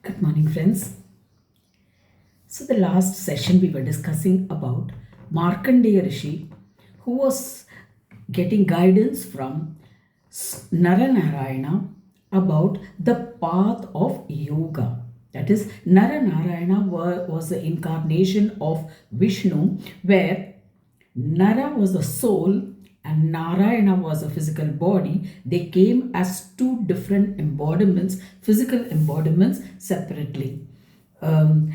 Good morning, friends. So, the last session we were discussing about Markandeya Rishi, who was getting guidance from Naranarayana about the path of yoga. That is, Naranarayana was the incarnation of Vishnu, where Nara was the soul and Narayana was a physical body. They came as two different embodiments, physical embodiments separately. And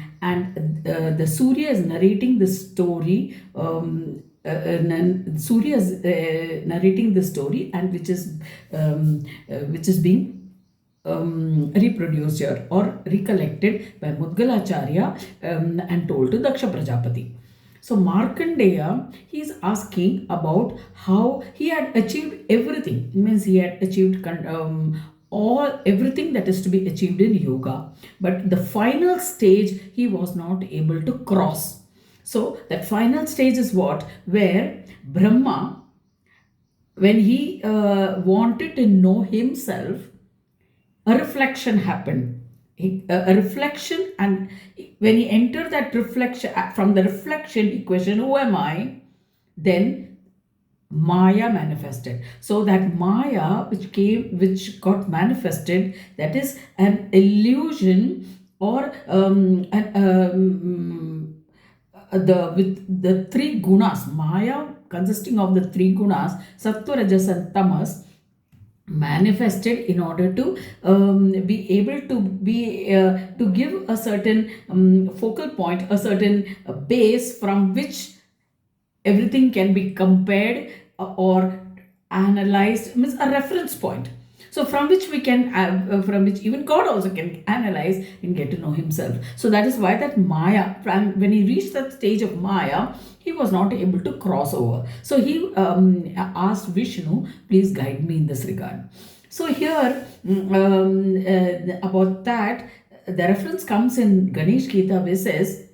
the Surya is narrating the story. Surya is narrating the story, and which is being reproduced here or recollected by Mudgalacharya and told to Daksha Prajapati. So Markandeya, he is asking about how he had achieved everything. It means he had achieved all everything that is to be achieved in yoga, but the final stage he was not able to cross. So that final stage is what? Where Brahma, when he wanted to know himself, a reflection happened. A reflection, and when he entered that reflection, from the reflection he questioned, who am I? Then Maya manifested. So that Maya which got manifested, that is an illusion, or with the three gunas. Maya consisting of the three gunas, Sattva, Rajas, and Tamas, manifested in order to be able to give a certain focal point, a certain base from which everything can be compared or analyzed, means a reference point. So from which we can from which even God also can analyze and get to know himself. So that is why that Maya, when he reached that stage of Maya, he was not able to cross over. So he asked Vishnu, please guide me in this regard. So here about that, the reference comes in Ganesh Gita, which says,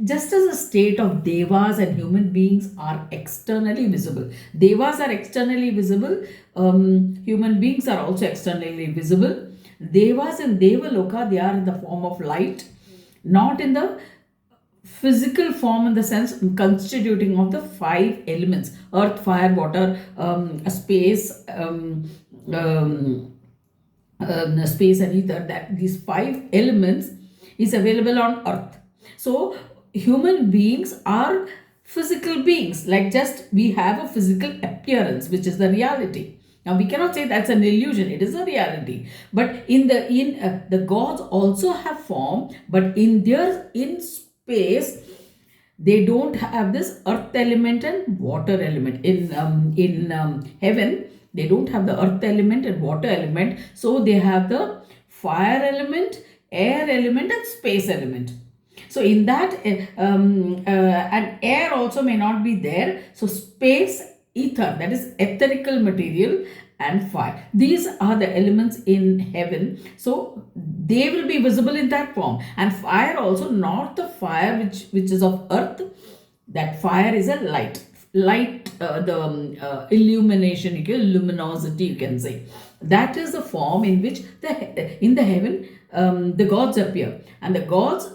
just as a state of devas and human beings are externally visible. Devas are externally visible. Human beings are also externally visible. Devas and Devaloka, they are in the form of light, not in the physical form in the sense constituting of the five elements: earth, fire, water, space, space and ether. That these five elements is available on earth. So human beings are physical beings, like just we have a physical appearance, which is the reality. Now we cannot say that's an illusion, it is a reality. But in the gods also have form, but in space they don't have this earth element and water element. In heaven they don't have the earth element and water element, so they have the fire element, air element, and space element. So in that, and air also may not be there. So space, ether, that is etherical material, and fire. These are the elements in heaven. So they will be visible in that form. And fire also, not the fire which is of earth. That fire is a light. Light, the illumination, luminosity, you can say. That is the form in which in the heaven the gods appear. And the gods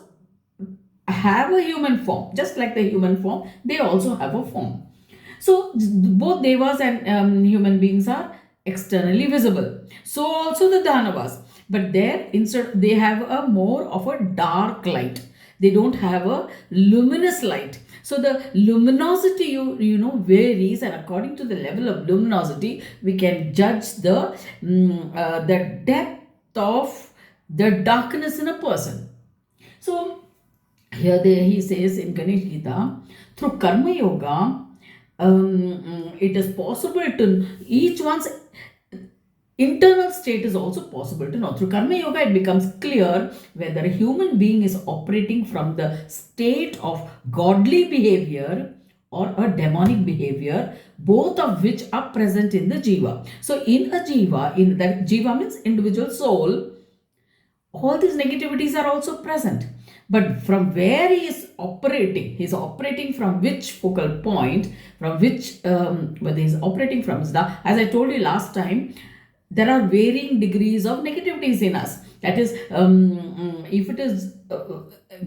have a human form. Just like the human form, they also have a form. So both devas and human beings are externally visible. So also the Danavas. But there, instead, they have a more of a dark light. They don't have a luminous light. So the luminosity you know varies, and according to the level of luminosity, we can judge the depth of the darkness in a person. So here he says in Ganesh Gita, through Karma Yoga, it is possible to each one's internal state is also possible to know. Through Karma Yoga, it becomes clear whether a human being is operating from the state of godly behavior or a demonic behavior, both of which are present in the Jiva. So in a Jiva, in that Jiva means individual soul, all these negativities are also present. But from where he is operating from which focal point, from which, whether he is operating from, as I told you last time, there are varying degrees of negativities in us. That is, if it is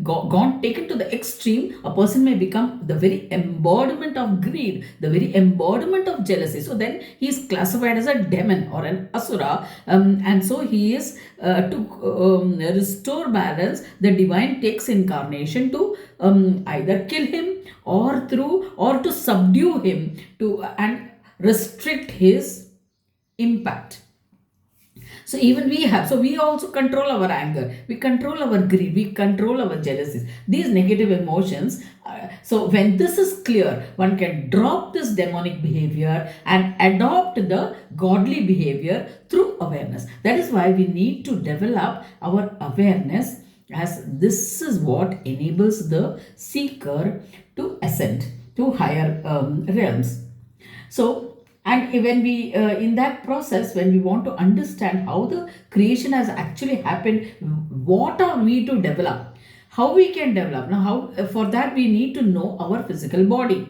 gone taken to the extreme, a person may become the very embodiment of greed, the very embodiment of jealousy. So then he is classified as a demon or an asura, and so he is to restore balance. The divine takes incarnation to either kill him or to subdue him to and restrict his impact. So even we also control our anger, we control our greed, we control our jealousies, these negative emotions. So when this is clear, one can drop this demonic behavior and adopt the godly behavior through awareness. That is why we need to develop our awareness, as this is what enables the seeker to ascend to higher realms. So, and when we, in that process, when we want to understand how the creation has actually happened, what are we to develop? How we can develop? Now, how for that we need to know our physical body.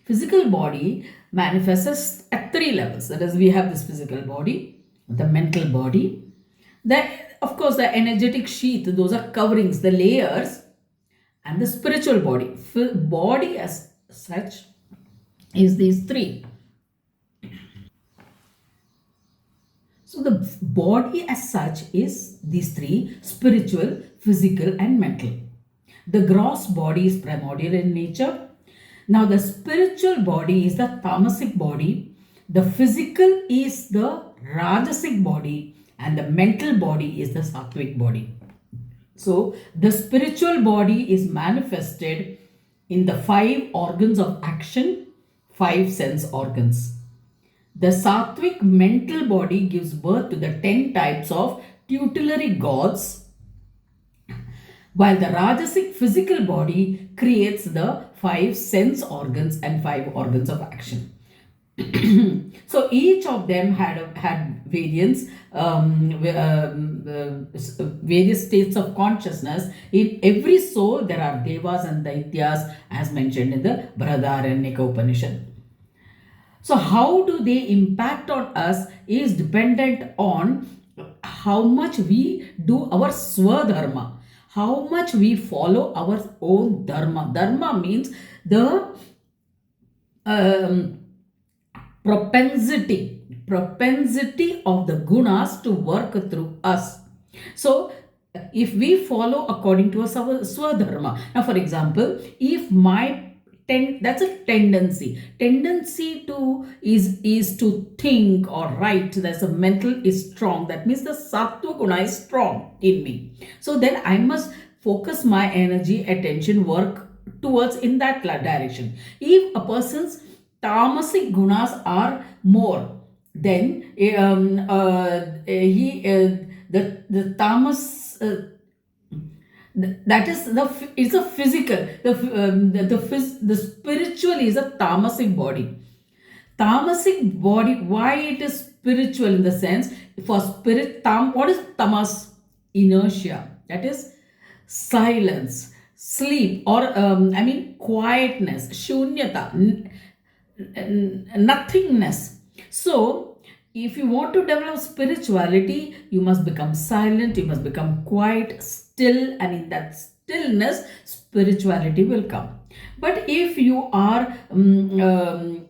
Physical body manifests at three levels. That is, we have this physical body, the mental body, of course, the energetic sheath, those are coverings, the layers, and the spiritual body. Body as such is these three. So the body as such is these three: spiritual, physical, and mental. The gross body is primordial in nature. Now the spiritual body is the tamasic body, the physical is the rajasic body, and the mental body is the sattvic body. So the spiritual body is manifested in the 5 organs of action, 5 sense organs. The sattvic mental body gives birth to the 10 types of tutelary gods, while the rajasic physical body creates the 5 sense organs and 5 organs of action. So each of them had various various states of consciousness. In every soul there are devas and daityas, as mentioned in the Brihadaranyaka Upanishad. So how do they impact on us is dependent on how much we do our swadharma, how much we follow our own dharma. Dharma means the propensity of the gunas to work through us. So if we follow according to our swadharma, now for example, if that's a tendency to is to think or write, that's a mental is strong, that means the sattva guna is strong in me. So then I must focus my energy, attention, work towards in that direction. If a person's tamasic gunas are more, then the tamas that is it's a physical, the spiritual is a tamasic body. Tamasic body, why it is spiritual? In the sense, for spirit, what is tamas? Inertia, that is silence, sleep, or quietness, shunyata, nothingness. So if you want to develop spirituality, you must become silent, you must become quiet, still, and in that stillness spirituality will come. But if you are the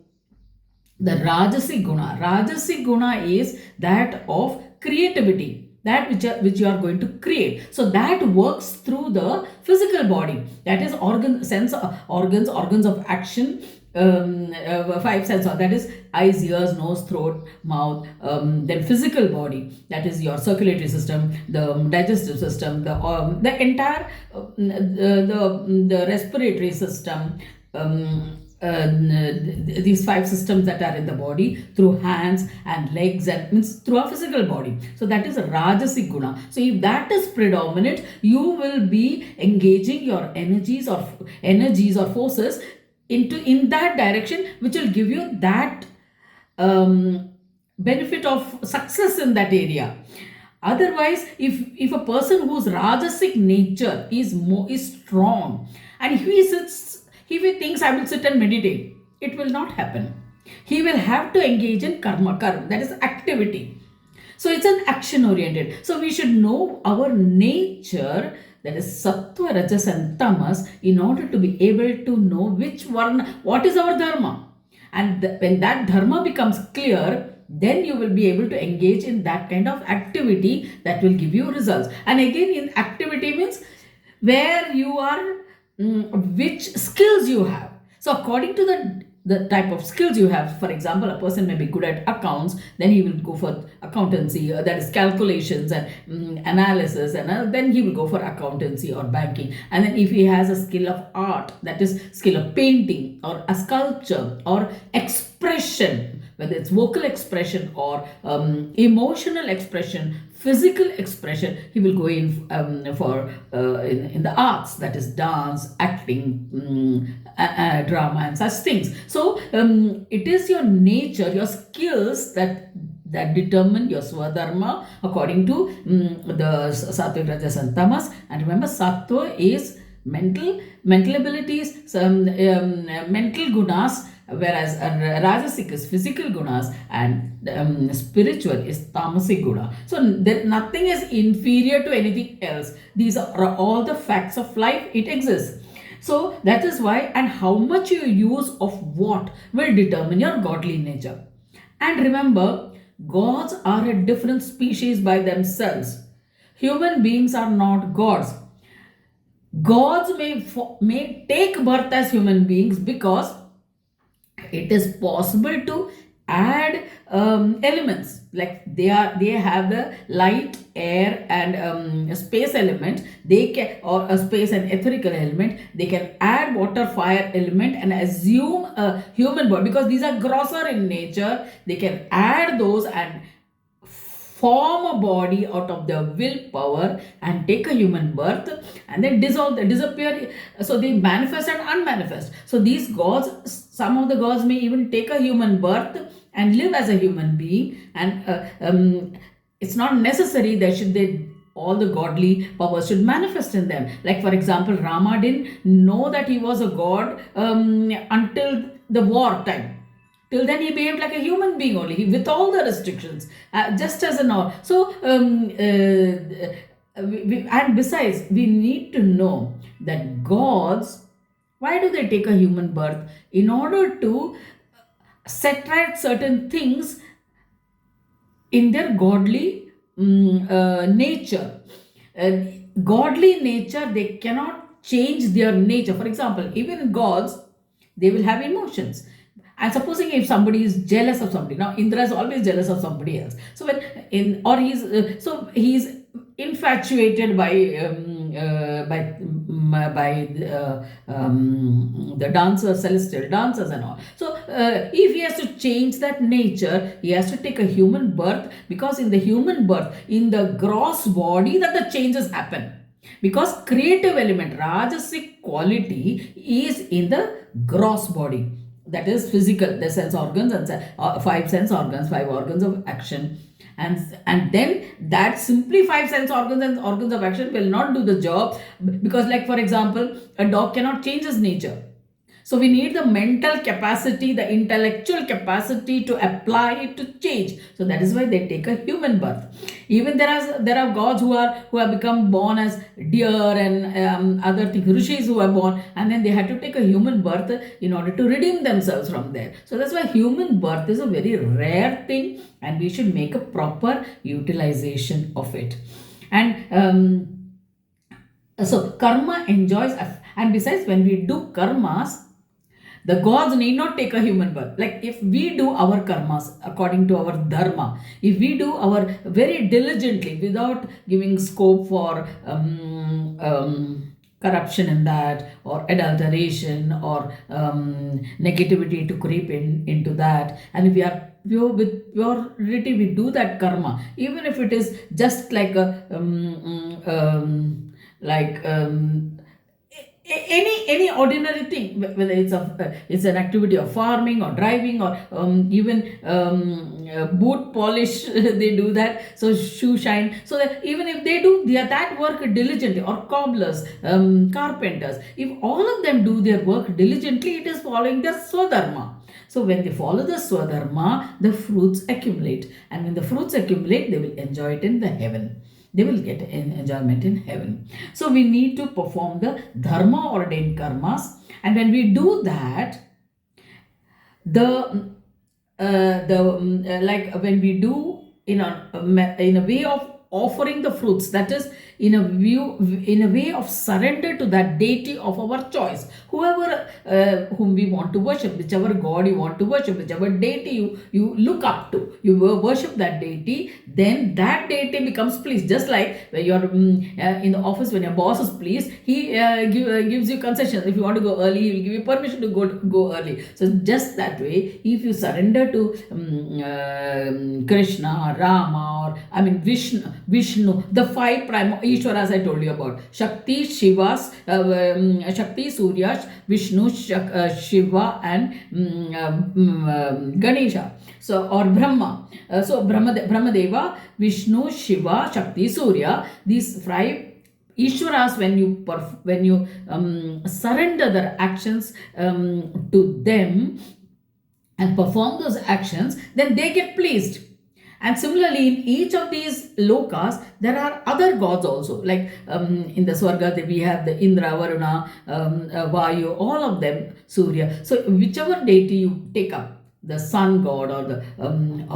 rajasic guna is that of creativity, that which you are going to create. So that works through the physical body, that is organs of action, 5 sense, that is eyes, ears, nose, throat, mouth, then physical body, that is your circulatory system, the digestive system, the entire the respiratory system, these 5 systems that are in the body through hands and legs, and means through our physical body. So that is a rajasic guna. So if that is predominant, you will be engaging your energies or forces in that direction, which will give you that benefit of success in that area. Otherwise, if a person whose rajasic nature is strong, and he thinks I will sit and meditate, it will not happen. He will have to engage in karma, that is activity. So it's an action oriented. So we should know our nature, that is sattva, rajas, and tamas, in order to be able to know which one, what is our dharma. And when that dharma becomes clear, then you will be able to engage in that kind of activity that will give you results. And again, in activity means where you are, which skills you have. So according to the type of skills you have, for example, a person may be good at accounts, then he will go for accountancy, that is calculations and analysis, and then he will go for accountancy or banking. And then if he has a skill of art, that is skill of painting or a sculpture or expression, whether it's vocal expression or emotional expression, physical expression, he will go in for in the arts, that is dance, acting, drama, and such things. So it is your nature, your skills that determine your swadharma according to the sattvic, rajas, and tamas. And remember, sattva is mental abilities, some mental gunas, whereas rajasic is physical gunas, and spiritual is tamasic guna. So nothing is inferior to anything else. These are all the facts of life. It exists. So that is why, and how much you use of what will determine your godly nature. And remember, gods are a different species by themselves. Human beings are not gods. Gods may take birth as human beings because it is possible to add elements, like they have the light, air, and space element. They can, or a space and etherical element, they can add water, fire element and assume a human body, because these are grosser in nature. They can add those and form a body out of their willpower and take a human birth, and then disappear. So they manifest and unmanifest. So these gods, some of the gods may even take a human birth and live as a human being, and it's not necessary that all the godly powers should manifest in them. Like for example, Rama didn't know that he was a god until the war time. Till then, he behaved like a human being only, with all the restrictions, just as an all. So, and besides, we need to know that gods, why do they take a human birth? In order to set right certain things in their godly nature. Godly nature, they cannot change their nature. For example, even gods, they will have emotions. And supposing if somebody is jealous of somebody, now Indra is always jealous of somebody else. So he's infatuated by the dancers, celestial dancers, and all. So if he has to change that nature, he has to take a human birth, because in the human birth, in the gross body, that the changes happen. Because creative element, rajasic quality, is in the gross body. That is physical, the sense organs and 5 sense organs, 5 organs of action. And then that simply 5 sense organs and organs of action will not do the job, because like for example, a dog cannot change his nature. So we need the mental capacity, the intellectual capacity to apply it to change. So that is why they take a human birth. Even there are gods who have become born as deer and other things, rishis who are born, and then they had to take a human birth in order to redeem themselves from there. So that's why human birth is a very rare thing, and we should make a proper utilization of it. And so karma enjoys, and besides, when we do karmas, the gods need not take a human birth. Like if we do our karmas according to our dharma, if we do our very diligently without giving scope for corruption in that, or adulteration, or negativity to creep into that, and if we are pure, with purity we do that karma, even if it is just like a any ordinary thing, whether it's an activity of farming or driving, or even boot polish, they do that, so shoe shine. So that even if they do that work diligently, or cobblers, carpenters, if all of them do their work diligently, it is following their swadharma. So when they follow the Swadharma, the fruits accumulate. And when the fruits accumulate, they will enjoy it in the heaven. They will get enjoyment in heaven. So we need to perform the dharma ordained karmas. And when we do that, like when we do in a way of offering the fruits, that is in a way of surrender to that deity of our choice, whoever whom we want to worship, whichever god you want to worship, whichever deity you look up to, you worship that deity, then that deity becomes pleased. Just like when you're in the office, when your boss is pleased, he gives you concessions. If you want to go early, he will give you permission to go early. So just that way, if you surrender to Krishna, Rama, or Vishnu, the five prime Ishwaras I told you about, Shakti, Shivas, Shakti, Surya, Vishnu, Shiva, and Ganesha. So, or Brahma. So Brahmadeva, Vishnu, Shiva, Shakti, Surya. These five Ishwaras, when you surrender their actions to them and perform those actions, then they get pleased. And similarly, in each of these lokas, there are other gods also. Like in the Swarga, we have the Indra, Varuna, Vayu, all of them, Surya. So whichever deity you take up, the sun god or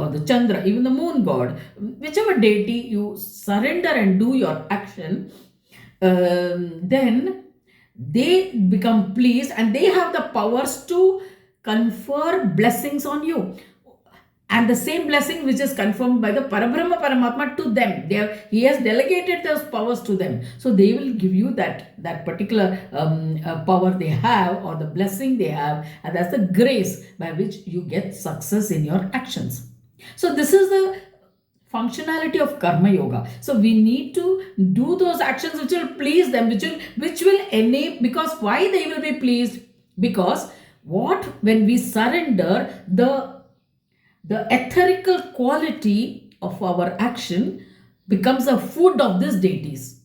the Chandra, even the moon god, whichever deity you surrender and do your action, then they become pleased and they have the powers to confer blessings on you. And the same blessing which is confirmed by the Parabrahma Paramatma to them, he has delegated those powers to them. So they will give you that particular power they have, or the blessing they have, and that's the grace by which you get success in your actions. So this is the functionality of karma yoga. So we need to do those actions which will please them, which will enable, because why they will be pleased? Because when we surrender the etherical quality of our action becomes a food of these deities.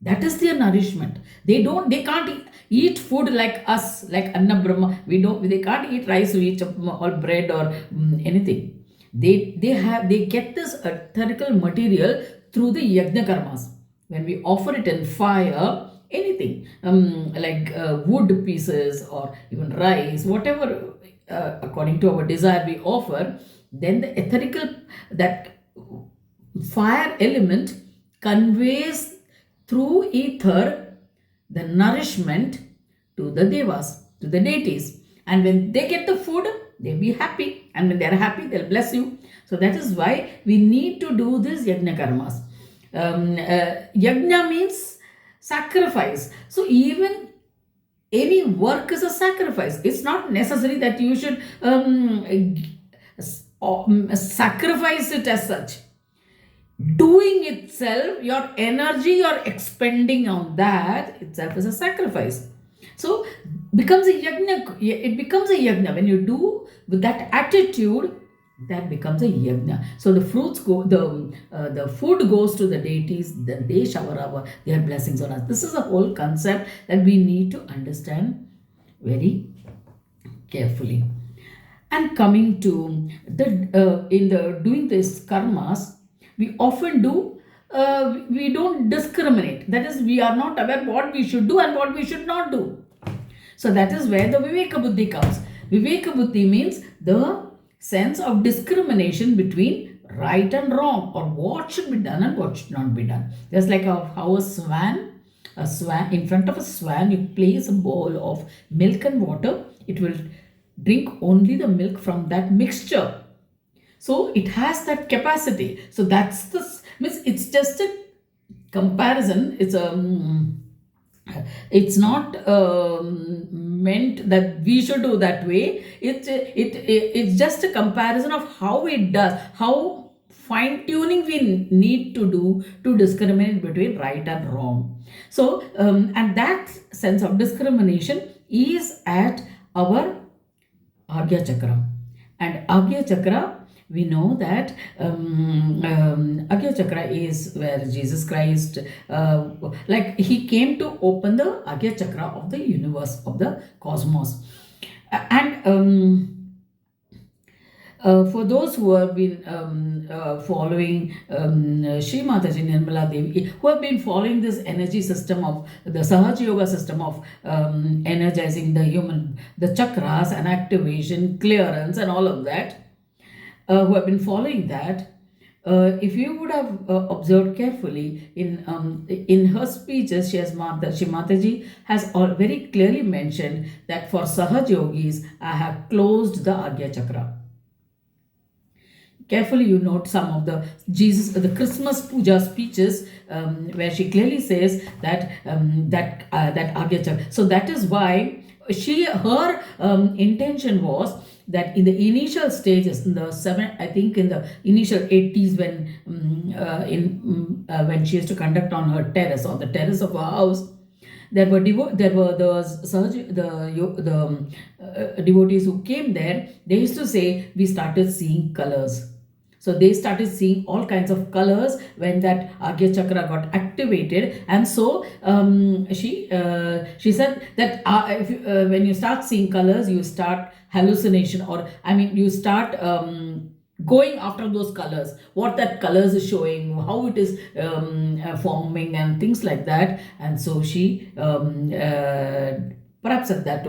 That is their nourishment. They can't eat food like us, like Anna Brahma. They can't eat rice or bread or anything. They get this etherical material through the yajna karmas. When we offer it in fire, anything like wood pieces or even rice, whatever according to our desire we offer, then the etherical, that fire element conveys through ether the nourishment to the devas, to the deities. And when they get the food, they'll be happy. And when they're happy, they'll bless you. So that is why we need to do this yajna karmas. Yajna means sacrifice. So even any work is a sacrifice. It's not necessary that you should sacrifice it as such. Doing itself, your energy you're expending on that itself is a sacrifice. So becomes a yajna. It becomes a yajna when you do with that attitude. That becomes a yajna. So the fruits go, the food goes to the deities. Then they shower their blessings on us. This is a whole concept that we need to understand very carefully. And coming to doing this karmas, we often do, we don't discriminate. That is, we are not aware what we should do and what we should not do. So that is where the Viveka Buddhi comes. Viveka Buddhi means the sense of discrimination between right and wrong, or what should be done and what should not be done. Just like how a swan, in front of a swan, you place a bowl of milk and water, it will drink only the milk from that mixture. So it has that capacity. So that's means it's just a comparison. It's not meant that we should do that way. It's just a comparison of how it does, how fine tuning we need to do to discriminate between right and wrong. So and that sense of discrimination is at our Agya Chakra. And Agya Chakra, we know that Agya Chakra is where Jesus Christ, like he came to open the Agya Chakra of the universe, of the cosmos. And For those who have been following Sri Mataji Nirmala Devi, who have been following this energy system of the Sahaj Yoga system of energizing the human, the chakras and activation, clearance, and all of that, who have been following that, if you would have observed carefully in her speeches, Shri Mataji has very clearly mentioned that for Sahaj Yogis, I have closed the Agya Chakra. Carefully you note some of the Christmas puja speeches, where she clearly says that that Agya Chakra. So that is why her intention was that in the initial stages, in the in the initial 80s, when she used to conduct on her terrace, on the terrace of her house, there were devotees who came there. They used to say, we started seeing colors. So they started seeing all kinds of colors when that Agya Chakra got activated. And so she said that when you start seeing colors, you start hallucination, or you start going after those colors, what that colors is showing, how it is forming, and things like that. And so she perhaps at that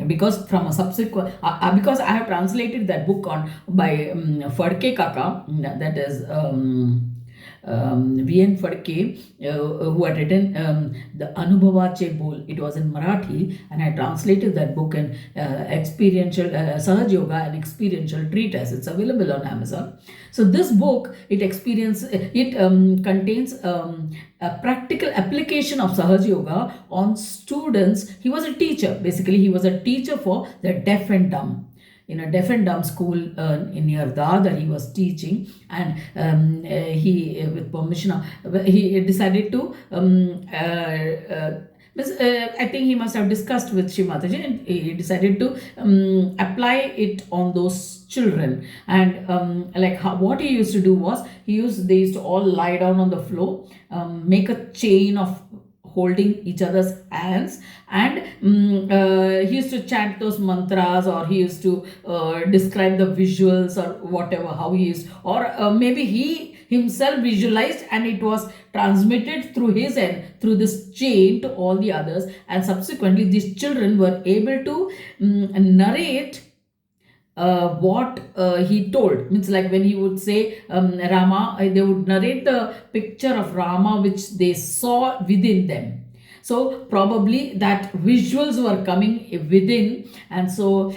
because from a subsequent because I have translated that book on by Fadke Kaka, that is V.N. Fadke, who had written the Anubhavache Bol. It was in Marathi, and I translated that book in experiential Sahaj Yoga and experiential treatise. It's available on Amazon. So this book, it contains a practical application of Sahaj Yoga on students. He was a teacher. Basically, he was a teacher for the deaf and dumb. In a deaf and dumb school in near Dadar, he was teaching, and he, with permission, he decided to. I think he must have discussed with Sri Mataji, and he decided to apply it on those children. And what he used to do was, they used to all lie down on the floor, make a chain of holding each other's hands, and he used to chant those mantras, or he used to describe the visuals, or whatever, how he used, or maybe he himself visualized, and it was transmitted through his end, through this chain, to all the others. And subsequently these children were able to narrate what he told. Means, like when he would say Rama, they would narrate the picture of Rama which they saw within them. So probably that visuals were coming within, and so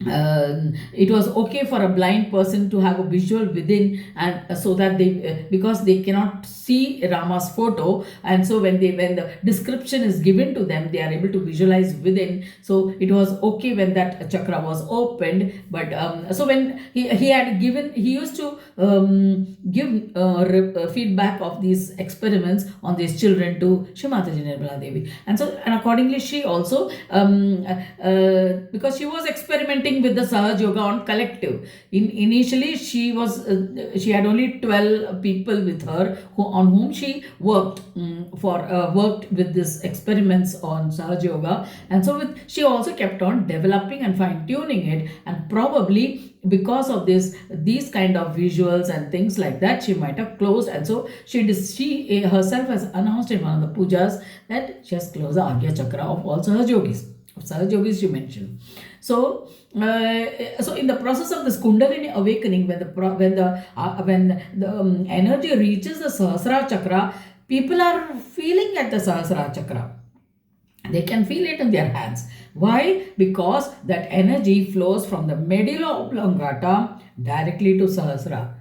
it was okay for a blind person to have a visual within, and so that they, because they cannot see Rama's photo, and so when the description is given to them, they are able to visualize within. So it was okay when that chakra was opened. But so when he used to give feedback of these experiments on these children to Sri Mataji Nirmala Devi, and accordingly she also because she was experimenting with the Sahaj Yoga on collective. Initially she had only 12 people with her on whom she worked worked with these experiments on Sahaj Yoga, and so she also kept on developing and fine tuning it, and probably because of these kind of visuals and things like that, she might have closed. And so she herself has announced in one of the pujas that she has closed the Agya Chakra of all Sahaj Yogis. Of Sahaj Yogis she mentioned. So in the process of this Kundalini awakening, when the energy reaches the Sahasrara Chakra, people are feeling at the Sahasrara Chakra. They can feel it in their hands. Why? Because that energy flows from the medulla oblongata directly to Sahasrara.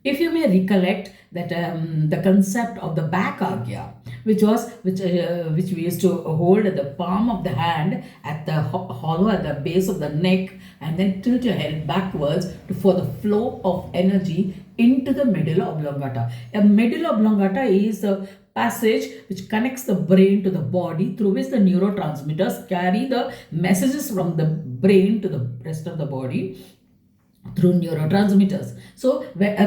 If you may recollect that the concept of the back agya, which we used to hold at the palm of the hand, at the hollow at the base of the neck, and then tilt your head backwards for the flow of energy into the medulla oblongata. A medulla oblongata is a passage which connects the brain to the body, through which the neurotransmitters carry the messages from the brain to the rest of the body through neurotransmitters. So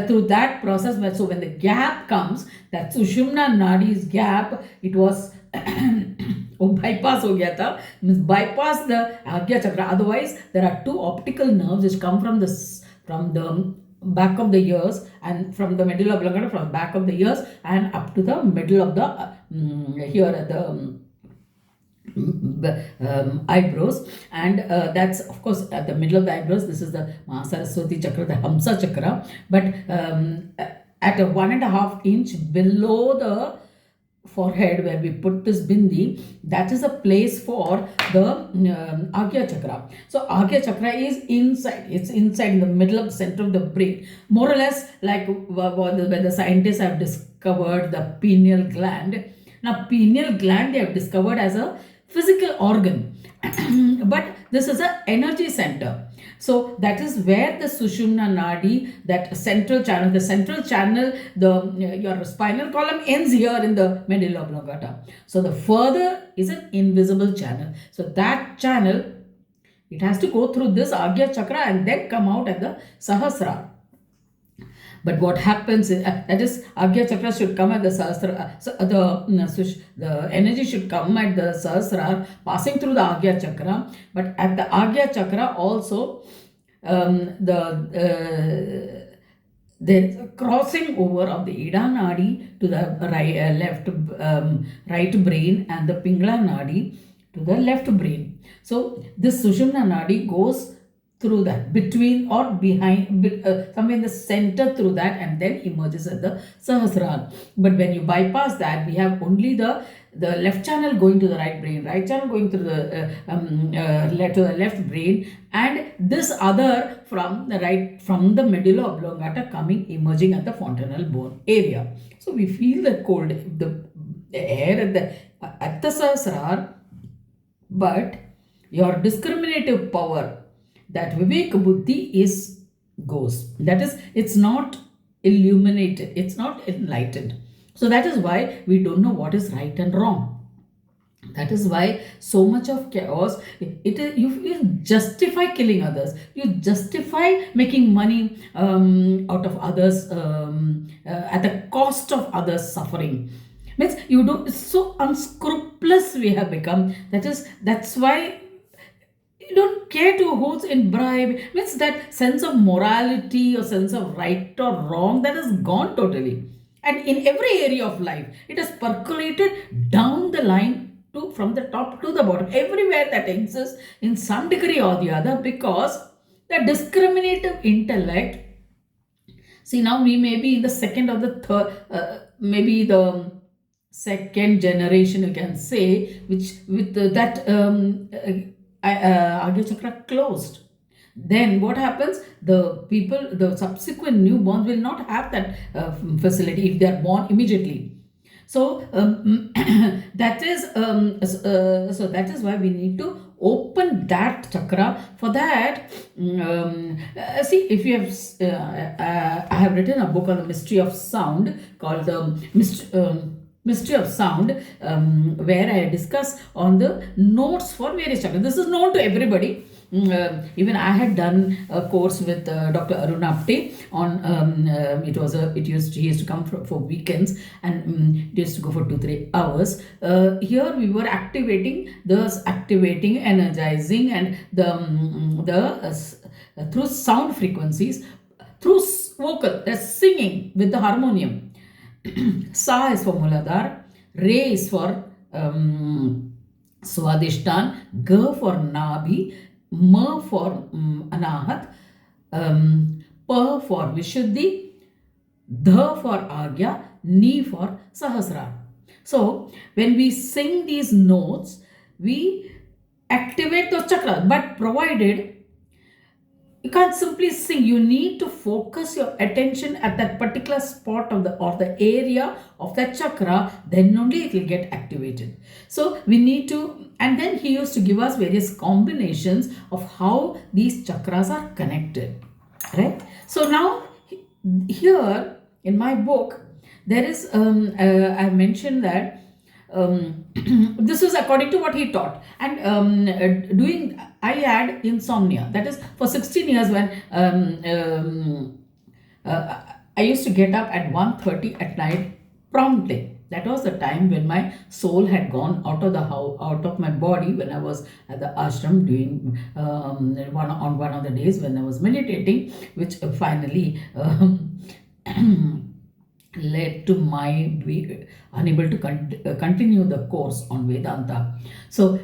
through that process, so when the gap comes, that Sushumna Nadi's gap, it was वो bypass हो गया था, means bypass the Agya Chakra. Otherwise, there are two optical nerves which come from the back of the ears, and from the middle of Oblongata, from back of the ears and up to the middle of the here at the eyebrows, and that's of course at the middle of the eyebrows. This is the Mahasaraswati Chakra, the Hamsa Chakra, but at a 1.5 inch below the forehead where we put this bindi, that is a place for the Agya Chakra. So Agya Chakra is inside, it's inside in the middle of the center of the brain, more or less like where the scientists have discovered the pineal gland. Now pineal gland they have discovered as a physical organ but this is an energy center. So that is where the Sushumna Nadi, that central channel, your spinal column ends here in the medulla oblongata. So the further is an invisible channel. So that channel, it has to go through this Agya Chakra and then come out at the Sahasrara. But what happens is, that is, Agya Chakra should come at the Sahasrara, the energy should come at the Sahasrara, passing through the Agya Chakra. But at the Agya Chakra also, there is a crossing over of the Ida Nadi to the right brain, and the Pingala Nadi to the left brain. So this Sushumna Nadi goes through that, between or behind, somewhere in the center through that, and then emerges at the Sahasrara. But when you bypass that, we have only the left channel going to the right brain, right channel going to the left brain, and this other from the medulla oblongata emerging at the fontanel bone area. So we feel the cold, the air at the Sahasrara, but your discriminative power, that Vivek Buddhi goes. That is, it's not illuminated, it's not enlightened. So that is why we don't know what is right and wrong. That is why so much of chaos, you justify killing others, you justify making money out of others at the cost of others' suffering. Means you don't, it's so unscrupulous we have become. That's why you don't care to who's in bribe. Means that sense of morality or sense of right or wrong, that has gone totally. And in every area of life, it has percolated down the line from the top to the bottom. Everywhere that exists in some degree or the other, because the discriminative intellect. See, now we may be in the second or the third, maybe the second generation, you can say, which with that Agya Chakra closed. Then what happens? The subsequent newborns will not have that facility if they are born immediately. So that is why we need to open that chakra. For that, see, if you have, I have written a book on the mystery of sound called the Mystery of Sound, where I discuss on the notes for various chakras. This is known to everybody. Even I had done a course with Dr. Arun Apte on he used to come for weekends, and it used to go for 2-3 hours. Here we were activating, energizing, and through sound frequencies, through vocal, the singing with the harmonium. Sa is for Muladhara, Re is for Swadishtan, G for Nabhi, M for Anahat, P for Vishuddhi, D for Agya, Ni for Sahasrara. So when we sing these notes, we activate those chakras, but provided you can't simply sing. You need to focus your attention at that particular spot of the area of that chakra. Then only it will get activated. So we need to, and then he used to give us various combinations of how these chakras are connected. Right? So now here in my book, there is I mentioned that this was according to what he taught, and I had insomnia. That is, for 16 years when I used to get up at 1:30 at night promptly. That was the time when my soul had gone out of the house, out of my body, when I was at the ashram doing one of the days when I was meditating, which finally led to my be unable to continue the course on Vedanta. So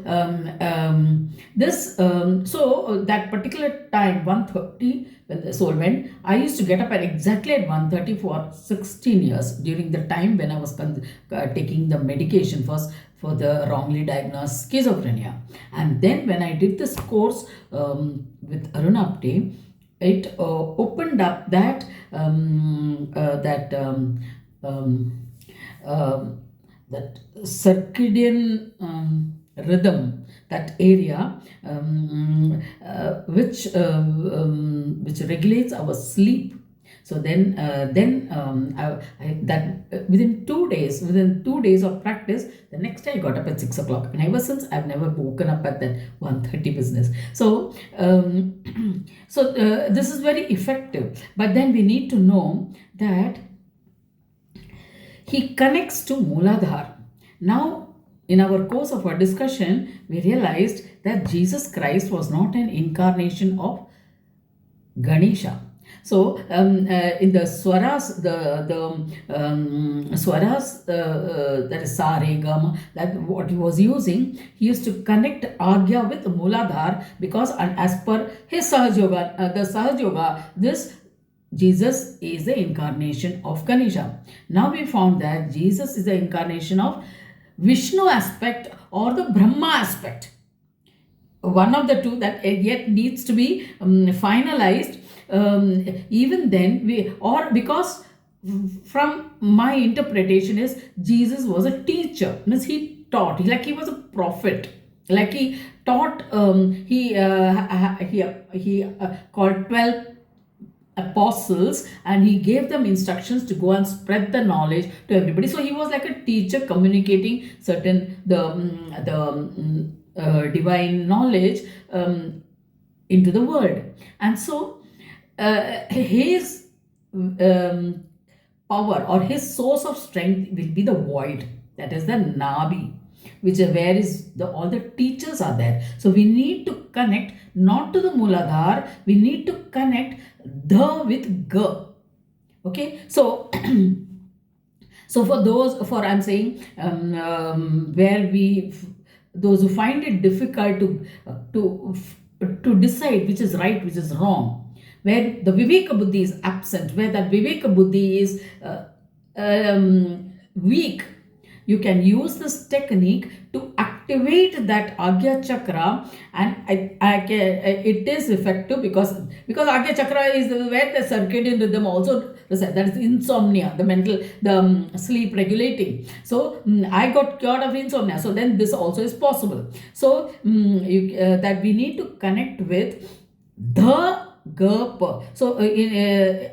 that particular time, 1:30, when the soul went, I used to get up at exactly at 1:30 for 16 years, during the time when I was taking the medication first for the wrongly diagnosed schizophrenia. And then when I did this course with Aruna Apte, it opened up that that circadian rhythm, that area which regulates our sleep. So then within 2 days of practice, the next day I got up at 6 o'clock, and ever since I've never woken up at that 1:30 business. So this is very effective. But then we need to know that he connects to Mooladhara. Now, in our course of our discussion, we realized that Jesus Christ was not an incarnation of Ganesha. So in the swaras, swaras, that is sa, re, ga, ma, that what he was using, he used to connect Agya with Mooladhara, because as per his Sahaj Yoga, the Sahaj Yoga, this Jesus is the incarnation of Ganesha. Now we found that Jesus is the incarnation of Vishnu aspect or the Brahma aspect. One of the two that yet needs to be finalized. Even then, because from my interpretation is Jesus was a teacher, means he taught, like he was a prophet, like he taught. He called 12 apostles, and he gave them instructions to go and spread the knowledge to everybody. So he was like a teacher, communicating certain divine knowledge into the world. And so his power or his source of strength will be the void, that is the Nabi, which is where all the teachers are there. So we need to connect not to the Mooladhara, we need to connect the with G. Okay, so so I'm saying where those who find it difficult to decide which is right, which is wrong, where the Viveka Buddhi is absent, where that Viveka Buddhi is weak, you can use this technique to activate that Agya Chakra, and it is effective because Agya Chakra is where the circadian rhythm also resides. That is insomnia, the sleep regulating. So I got cured of insomnia. So then this also is possible. So that we need to connect with the Gapa. So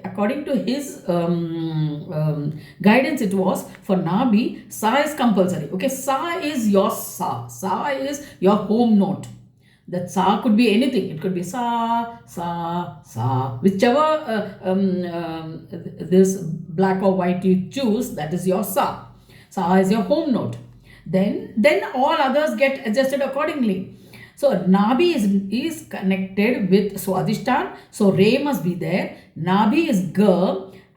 according to his guidance, it was for Nabi, Sa is compulsory. Okay, Sa is your Sa. Sa is your home note. That Sa could be anything. It could be Sa, Sa, Sa. Whichever this black or white you choose, that is your Sa. Sa is your home note. Then all others get adjusted accordingly. So Nabi is connected with Swadhisthana. So Re must be there. Nabi is G,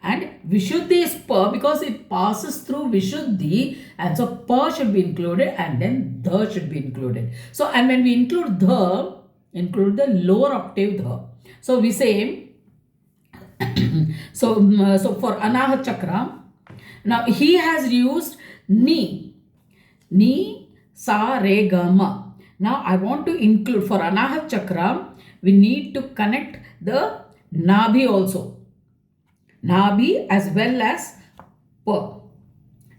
and Vishuddhi is Pa, because it passes through Vishuddhi, and so Pa should be included, and then The should be included. So, and when we include the lower octave The. So we say, so for Anahat Chakra, now he has used Ni, Sa, Re, Ga, Ma. Now I want to include, for Anahat Chakra, we need to connect the Nabhi also. Nabhi as well as Pa.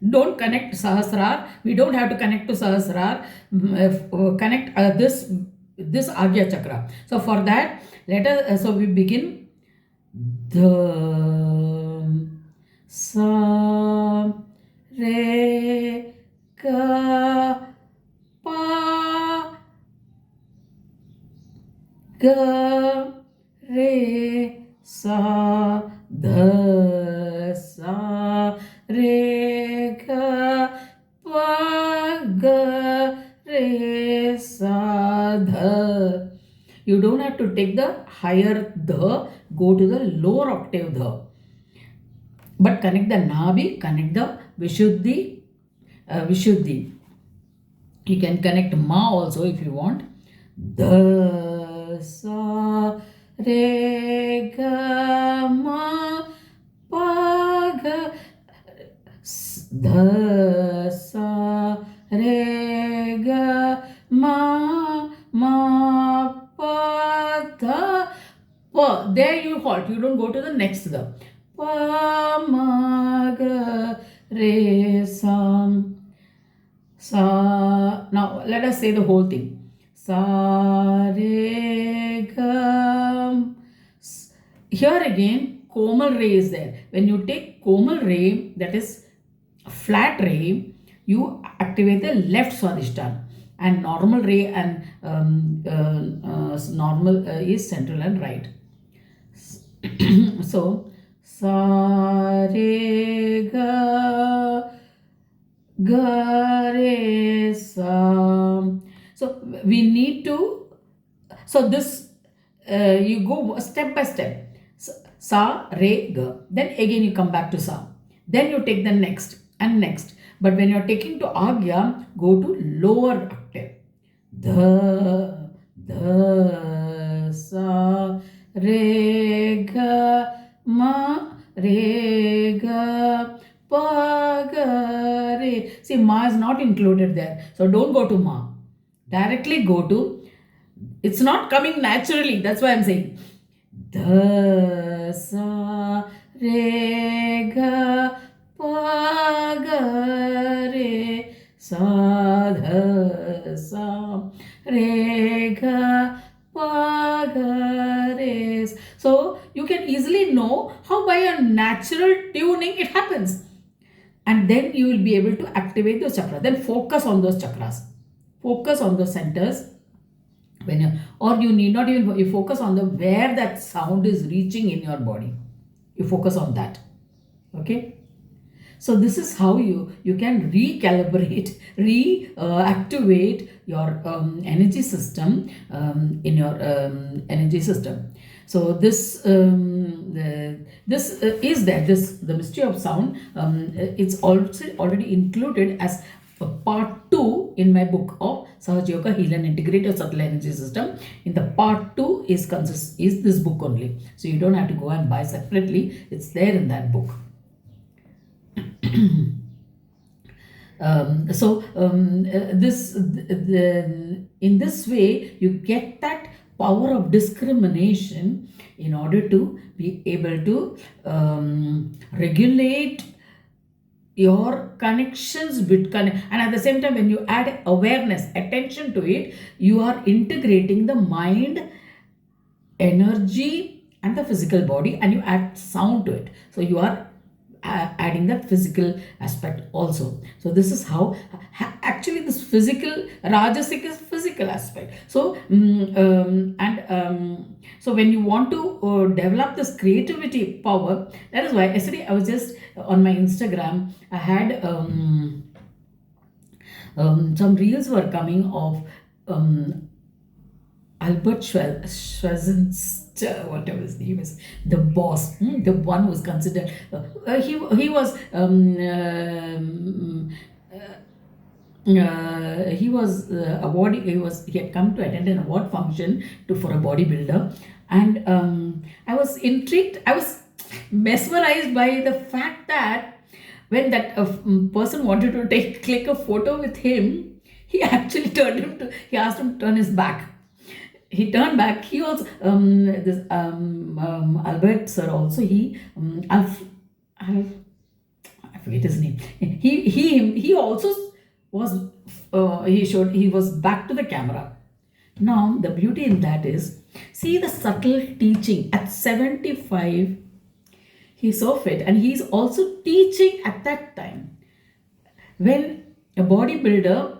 Don't connect Sahasrar. We don't have to connect to Sahasrar. Connect this Agya Chakra. So for that, so we begin the Sa, Re, Ga, Pa, Ga, Re, Sa, Dha, Sa, Re, Ga, to take the higher the, go to the lower octave the. But connect the Nabi, connect the Vishuddhi. You can connect Ma also if you want. The sa re ga ma pa ga. The sa re ga ma pa da pa. There you halt. You don't go to the next the. Pa ma ga re sam. Sa. Now let us say the whole thing. Sa re ga. Here again, Komal ray is there. When you take Komal ray, that is flat ray, you activate the left Swadhisthana, and normal ray and normal is central and right. So sa re ga ga re sa. So we need to. So this you go step by step. Sa re ga. Then again you come back to sa. Then you take the next and next. But when you're taking to Agya, go to lower octave. The sa re ga ma re ga pa ga re. See, ma is not included there, so don't go to ma. Directly go to. It's not coming naturally. That's why I'm saying the sa re ga pa ga re sa dha sa re ga pa ga re. So you can easily know how by a natural tuning it happens, and then you will be able to activate those chakras. Then focus on those chakras, focus on those centers. When you, or you need not even, you focus on the where that sound is reaching in your body. You focus on that. Okay. So this is how you can recalibrate, reactivate your energy system in your energy system. So this is there. The mystery of sound. It's also already included as part 2 in my book of Sahaja Yoga, Heal and Integrate Your Subtle Energy System. In the part 2 is this book only. So you don't have to go and buy separately. It's there in that book. In this way you get that power of discrimination in order to be able to regulate your connections and at the same time, when you add awareness, attention to it, you are integrating the mind, energy and the physical body, and you add sound to it. So you are adding that physical aspect also. So this is how actually this physical rajasic is physical aspect. So so when you want to develop this creativity power, that is why yesterday I was just on my Instagram, I had some reels were coming of Albert Schweitzer, whatever his name is, the boss, the one who was considered, he was awarding. He had come to attend an award function for a bodybuilder, and I was intrigued. I was mesmerized by the fact that when that person wanted to click a photo with him, he actually he asked him to turn his back. He turned back. He also Albert sir also, he I forget his name. He also was he was back to the camera. Now the beauty in that is, see the subtle teaching at 75. He's so fit, and he's also teaching at that time. When a bodybuilder,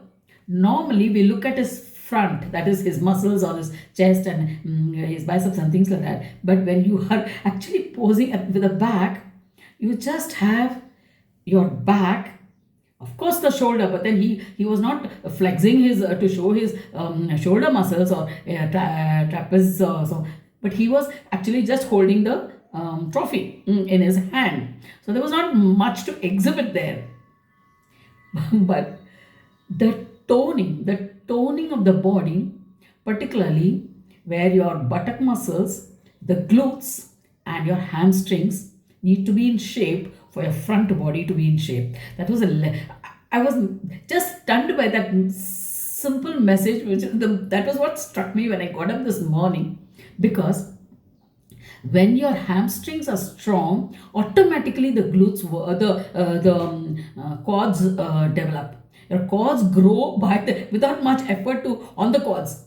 normally we look at his front, that is his muscles on his chest and his biceps and things like that. But when you are actually posing with the back, you just have your back of course the shoulder, but then he was not flexing his to show his shoulder muscles or trapeze, so, but he was actually just holding the trophy in his hand, so there was not much to exhibit there. But the toning of the body, particularly where your buttock muscles, the glutes, and your hamstrings need to be in shape for your front body to be in shape. That was I was just stunned by that simple message, that was what struck me when I got up this morning, because when your hamstrings are strong, automatically the glutes, the quads develop. Your quads grow without much effort to on the quads.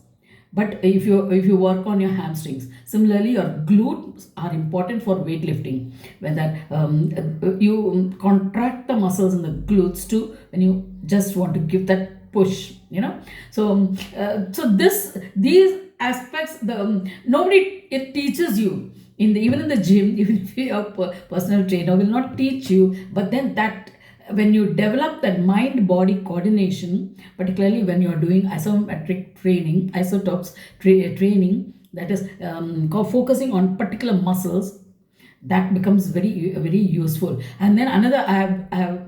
But if you work on your hamstrings, similarly your glutes are important for weightlifting. When that you contract the muscles in the glutes too, when you just want to give that push, so these aspects, nobody it teaches you even in the gym. Even if your personal trainer will not teach you, but then that when you develop that mind body coordination, particularly when you are doing isometric training, training, that is focusing on particular muscles, that becomes very very useful. And then another I have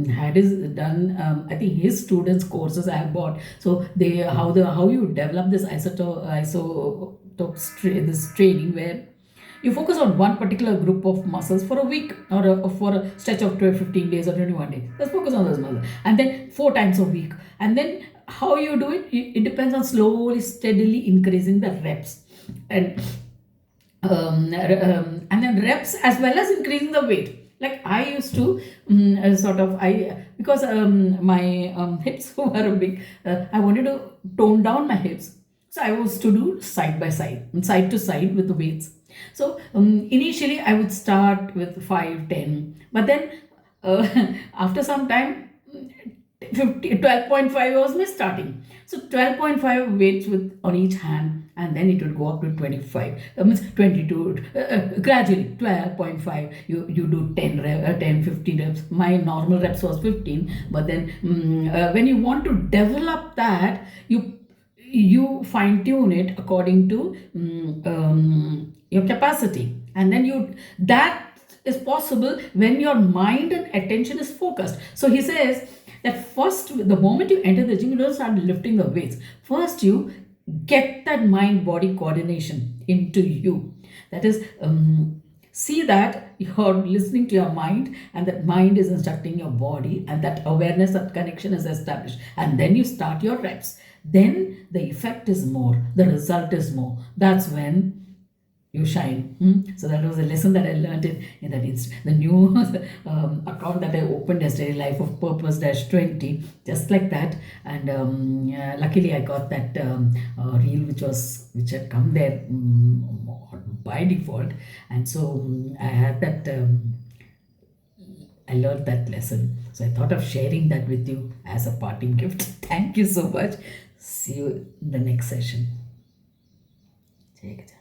had is done, I think his students courses I have bought. So they how you develop this this training, where you focus on one particular group of muscles for a week, or for a stretch of 12, 15 days or 21 days. Let's focus on those muscles. And then 4 times a week. And then how you do it depends on slowly, steadily increasing the reps. And then reps as well as increasing the weight. Like I used to because my hips were big, I wanted to tone down my hips. So I was to do side by side, side to side with the weights. So initially I would start with 5, 10, but then after some time, 12.5 was my starting. So 12.5 weights on each hand, and then it would go up to 25. That means 22. Gradually 12.5. You do 10, 15 reps. My normal reps was 15, but then when you want to develop that, you fine tune it according to your capacity, and then that is possible when your mind and attention is focused. So he says that first, the moment you enter the gym, you don't start lifting the weights. First, you get that mind body coordination into you. That is, see that you're listening to your mind, and that mind is instructing your body, and that awareness, that connection is established, and then you start your reps. Then the effect is more, the result is more. That's when you shine. So that was a lesson that I learned in that the new account that I opened yesterday, Life of Purpose -20, just like that. And luckily I got that reel which had come there by default, and so I had that. I learned that lesson. So I thought of sharing that with you as a parting gift. Thank you so much. See you in the next session. Take it.